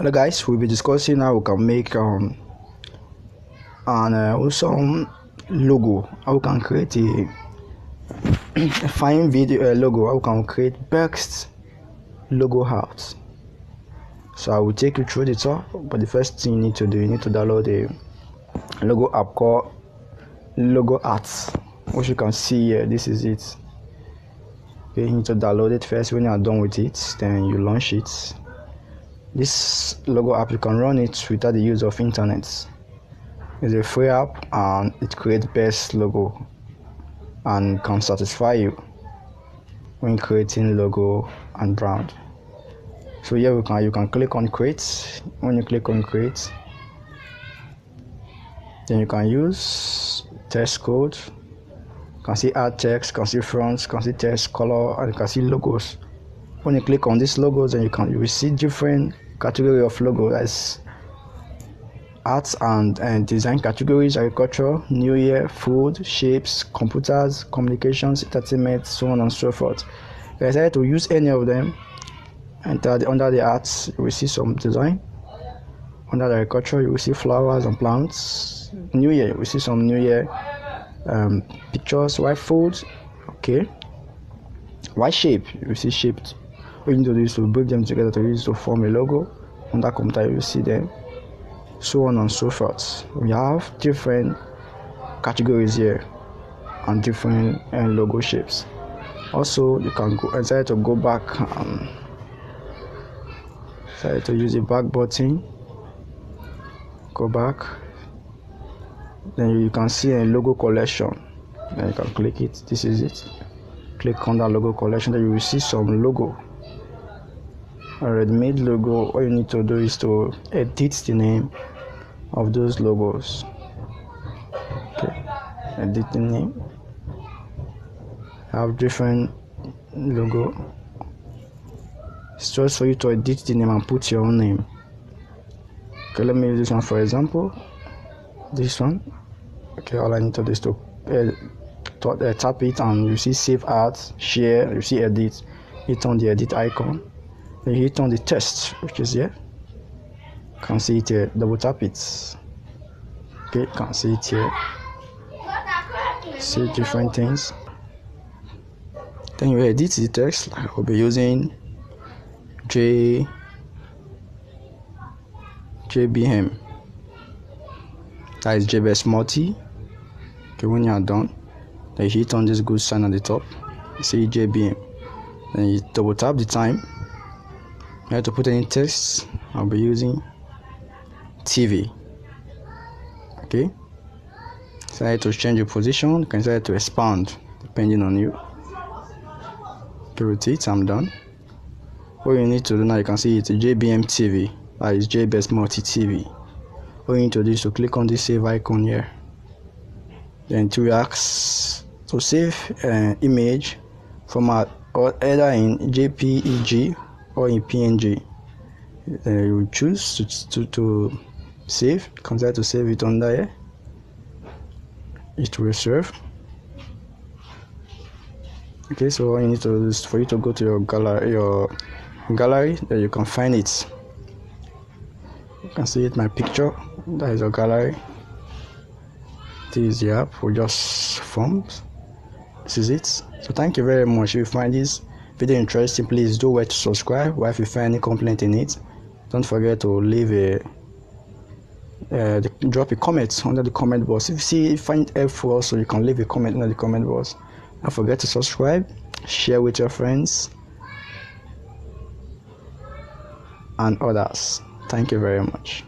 Hello guys, we'll be discussing how we can make some logo, how we can create a fine video logo, how we can create best logo art. So I will take you through the tour, but the first thing you need to do, you need to download a logo app called Logo Arts, which you can see here. This is it. Okay, you need to download it first. When you are done with it, then you launch it. This logo app, you can run it without the use of internet. It's a free app and it creates best logo and can satisfy you when creating logo and brand. So here you can click on create. When you click on create, then you can use text code. You can see add text, you can see fonts, you can see text, color, and you can see logos. When you click on these logos, then you will see different category of logo. That's arts and design categories: agriculture, new year, food, shapes, computers, communications, entertainment, so on and so forth. If I decide to use any of them, and under the arts you will see some design. Under the agriculture you will see flowers and plants. New year, you will see some new year pictures. White food, okay. White shape, you will see shaped. What you need to do is to break them together to form a logo. On that computer you will see them, so on and so forth. We have different categories here and different logo shapes. Also, you can decide to go back and decide to use the back button. Go back, then you can see a logo collection. Then you can click it. This is it. Click on that logo collection, then you will see some logo, a ready-made logo. All you need to do is to edit the name of those logos. Okay, edit the name. Have different logo. It's just for you to edit the name and put your own name. Okay, let me use this one for example. This one. Okay, all I need to do is to tap it and you see save as, share, you see edit. Hit on the edit icon. Then you hit on the text, which is here. You can see it here. Double tap it. Okay, you can see it here. See different things. Then you edit the text. I'll be using JBM. That is Jaybest multi. Okay, when you are done, then you hit on this good sign at the top. You see JBM. Then you double tap the time. You have to put any text. I'll be using TV. Okay. Decide to change your position. You can decide to expand depending on you. Okay, with it, I'm done. What you need to do now, you can see it's a JBM TV. That is Jaybest multi TV. What you need to do is to click on this save icon here. Then to ask to save image format, or either in JPEG or in PNG. You will choose to save. Consider to save it under here. It will save. Okay, so what you need to do is for you to go to your gallery, that you can find it. You can see it, my picture. That is your gallery. This is the app we just formed. This is it. So thank you very much. If you find this video interesting, please do wait to subscribe. Or if you find any complaint in it, don't forget to leave drop a comment under the comment box. If you find it helpful, also you can leave a comment under the comment box. Don't forget to subscribe, share with your friends and others. Thank you very much.